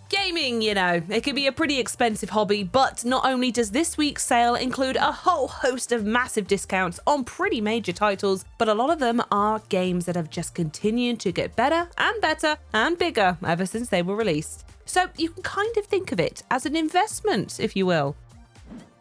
Gaming, you know, it can be a pretty expensive hobby, but not only does this week's sale include a whole host of massive discounts on pretty major titles, but a lot of them are games that have just continued to get better and bigger ever since they were released. So you can kind of think of it as an investment, if you will.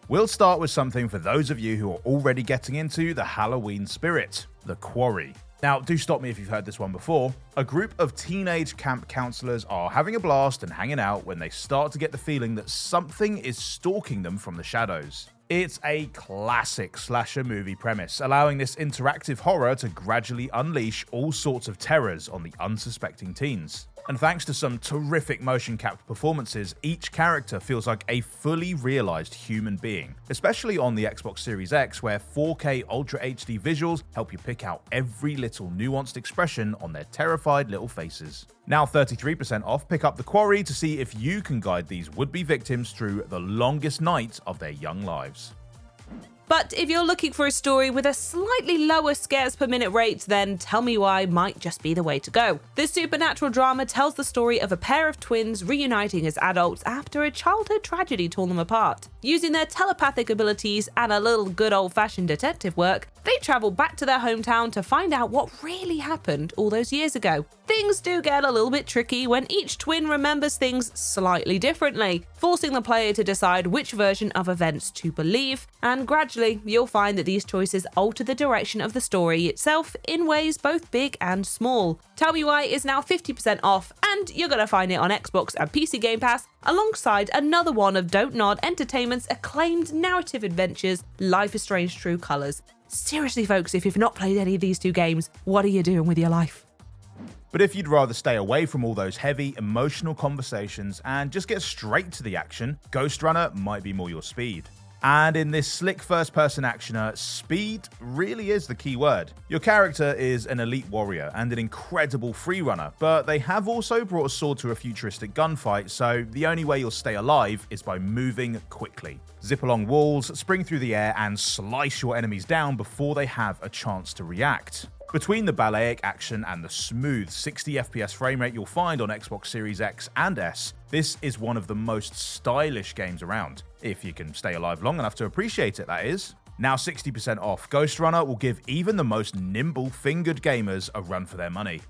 We'll start with something for those of you who are already getting into the Halloween spirit, the Quarry. Now, do stop me if you've heard this one before. A group of teenage camp counselors are having a blast and hanging out when they start to get the feeling that something is stalking them from the shadows. It's a classic slasher movie premise, allowing this interactive horror to gradually unleash all sorts of terrors on the unsuspecting teens. And thanks to some terrific motion-capped performances, each character feels like a fully realized human being, especially on the Xbox Series X, where 4K Ultra HD visuals help you pick out every little nuanced expression on their terrified little faces. Now 33% off, pick up the Quarry to see if you can guide these would-be victims through the longest night of their young lives. But if you're looking for a story with a slightly lower scares per minute rate, then Tell Me Why might just be the way to go. This supernatural drama tells the story of a pair of twins reuniting as adults after a childhood tragedy tore them apart. Using their telepathic abilities and a little good old-fashioned detective work, they travel back to their hometown to find out what really happened all those years ago. Things do get a little bit tricky when each twin remembers things slightly differently, forcing the player to decide which version of events to believe, and gradually you'll find that these choices alter the direction of the story itself in ways both big and small. Tell Me Why is now 50% off, and you're going to find it on Xbox and PC Game Pass, alongside another one of Don't Nod Entertainment's acclaimed narrative adventures, Life is Strange True Colors. Seriously folks, if you've not played any of these two games, what are you doing with your life? But if you'd rather stay away from all those heavy, emotional conversations and just get straight to the action, Ghostrunner might be more your speed. And in this slick first-person actioner, speed really is the key word. Your character is an elite warrior and an incredible freerunner, but they have also brought a sword to a futuristic gunfight, so the only way you'll stay alive is by moving quickly. Zip along walls, spring through the air, and slice your enemies down before they have a chance to react. Between the balletic action and the smooth 60 FPS frame rate you'll find on Xbox Series X and S, this is one of the most stylish games around. If you can stay alive long enough to appreciate it, that is. Now 60% off, Ghostrunner will give even the most nimble-fingered gamers a run for their money.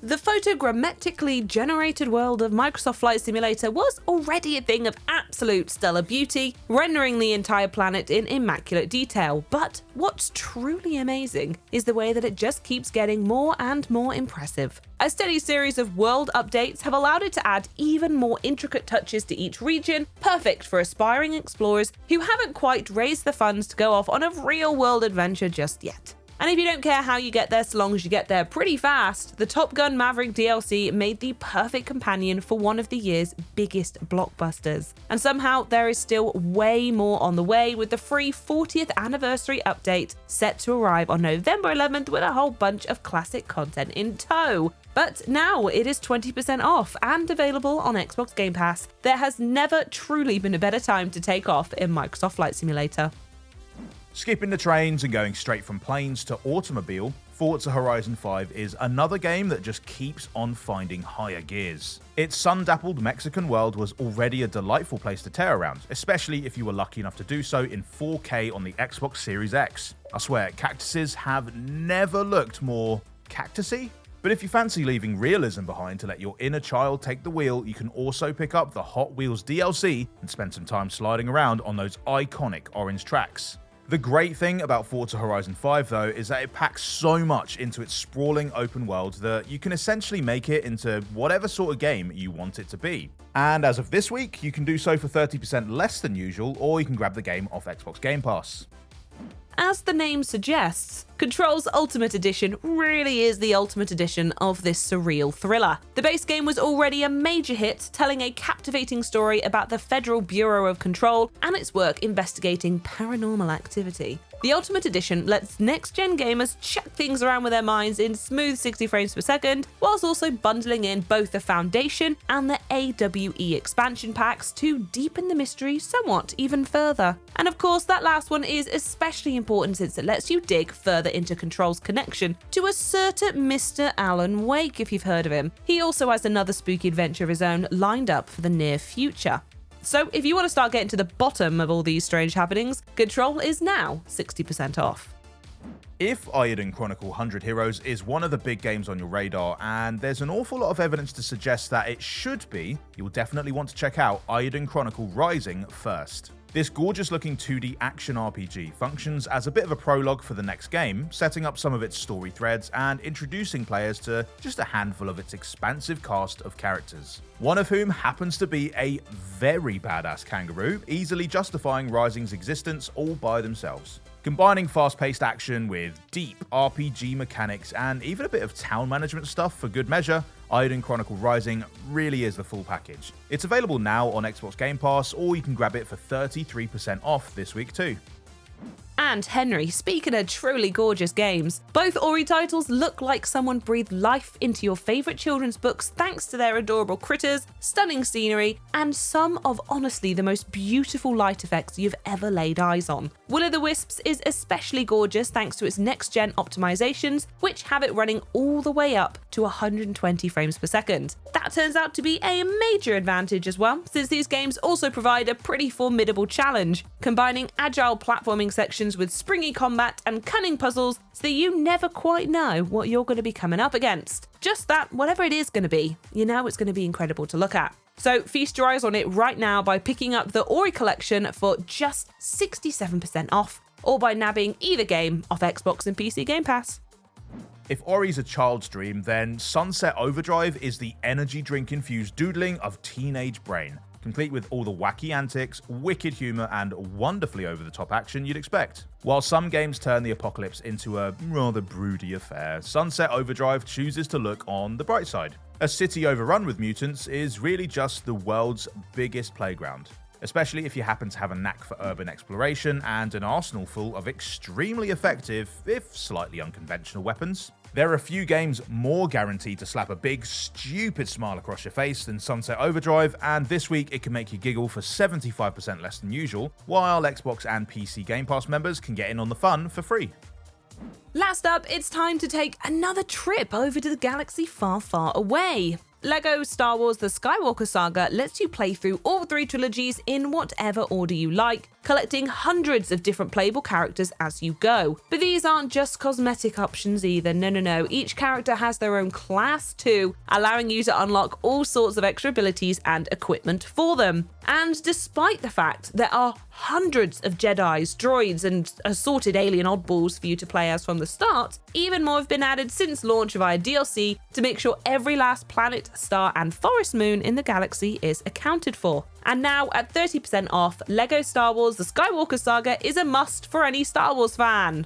The photogrammetrically generated world of Microsoft Flight Simulator was already a thing of absolute stellar beauty, rendering the entire planet in immaculate detail. But what's truly amazing is the way that it just keeps getting more and more impressive. A steady series of world updates have allowed it to add even more intricate touches to each region, perfect for aspiring explorers who haven't quite raised the funds to go off on a real-world adventure just yet. And if you don't care how you get there so long as you get there pretty fast, the Top Gun Maverick DLC made the perfect companion for one of the year's biggest blockbusters. And somehow there is still way more on the way, with the free 40th anniversary update set to arrive on November 11th with a whole bunch of classic content in tow. But now it is 20% off and available on Xbox Game Pass. There has never truly been a better time to take off in Microsoft Flight Simulator. Skipping the trains and going straight from planes to automobile, Forza Horizon 5 is another game that just keeps on finding higher gears. Its sun-dappled Mexican world was already a delightful place to tear around, especially if you were lucky enough to do so in 4K on the Xbox Series X. I swear, cactuses have never looked more cactusy. But if you fancy leaving realism behind to let your inner child take the wheel, you can also pick up the Hot Wheels DLC and spend some time sliding around on those iconic orange tracks. The great thing about Forza Horizon 5 though is that it packs so much into its sprawling open world that you can essentially make it into whatever sort of game you want it to be. And as of this week, you can do so for 30% less than usual, or you can grab the game off Xbox Game Pass. As the name suggests, Control's Ultimate Edition really is the ultimate edition of this surreal thriller. The base game was already a major hit, telling a captivating story about the Federal Bureau of Control and its work investigating paranormal activity. The Ultimate Edition lets next-gen gamers chuck things around with their minds in smooth 60 frames per second, whilst also bundling in both the Foundation and the AWE expansion packs to deepen the mystery somewhat even further. And of course, that last one is especially important since it lets you dig further further into Control's connection to a certain Mr. Alan Wake, if you've heard of him. He also has another spooky adventure of his own lined up for the near future. So if you want to start getting to the bottom of all these strange happenings, Control is now 60% off. If Eiyuden Chronicle 100 Heroes is one of the big games on your radar, and there's an awful lot of evidence to suggest that it should be, you'll definitely want to check out Eiyuden Chronicle Rising first. This gorgeous looking 2D action RPG functions as a bit of a prologue for the next game, setting up some of its story threads and introducing players to just a handful of its expansive cast of characters. One of whom happens to be a very badass kangaroo, easily justifying Rising's existence all by themselves. Combining fast-paced action with deep RPG mechanics and even a bit of town management stuff for good measure, Eiyuden Chronicle Rising really is the full package. It's available now on Xbox Game Pass, or you can grab it for 33% off this week too. And Henry, speaking of truly gorgeous games, both Ori titles look like someone breathed life into your favourite children's books thanks to their adorable critters, stunning scenery, and some of honestly the most beautiful light effects you've ever laid eyes on. Will-o'-the-Wisps is especially gorgeous thanks to its next-gen optimizations, which have it running all the way up to 120 frames per second. That turns out to be a major advantage as well, since these games also provide a pretty formidable challenge, combining agile platforming sections with springy combat and cunning puzzles so that you never quite know what you're going to be coming up against. Just that, whatever it is going to be, you know it's going to be incredible to look at. So feast your eyes on it right now by picking up the Ori collection for just 67% off, or by nabbing either game off Xbox and PC Game Pass. If Ori's a child's dream, then Sunset Overdrive is the energy drink-infused doodling of teenage brain, complete with all the wacky antics, wicked humour, and wonderfully over-the-top action you'd expect. While some games turn the apocalypse into a rather broody affair, Sunset Overdrive chooses to look on the bright side. A city overrun with mutants is really just the world's biggest playground, especially if you happen to have a knack for urban exploration and an arsenal full of extremely effective, if slightly unconventional weapons. There are few games more guaranteed to slap a big, stupid smile across your face than Sunset Overdrive, and this week it can make you giggle for 75% less than usual, while Xbox and PC Game Pass members can get in on the fun for free. Last up, it's time to take another trip over to the galaxy far, far away. LEGO Star Wars The Skywalker Saga lets you play through all three trilogies in whatever order you like, collecting hundreds of different playable characters as you go. But these aren't just cosmetic options either, no. Each character has their own class too, allowing you to unlock all sorts of extra abilities and equipment for them. And despite the fact there are hundreds of Jedis, droids, and assorted alien oddballs for you to play as from the start, even more have been added since launch via DLC to make sure every last planet, star, and forest moon in the galaxy is accounted for. And now at 30% off, LEGO Star Wars The Skywalker Saga is a must for any Star Wars fan.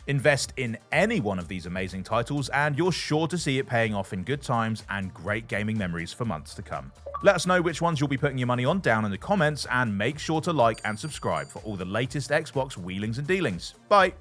Invest in any one of these amazing titles and you're sure to see it paying off in good times and great gaming memories for months to come. Let us know which ones you'll be putting your money on down in the comments, and make sure to like and subscribe for all the latest Xbox wheelings and dealings. Bye!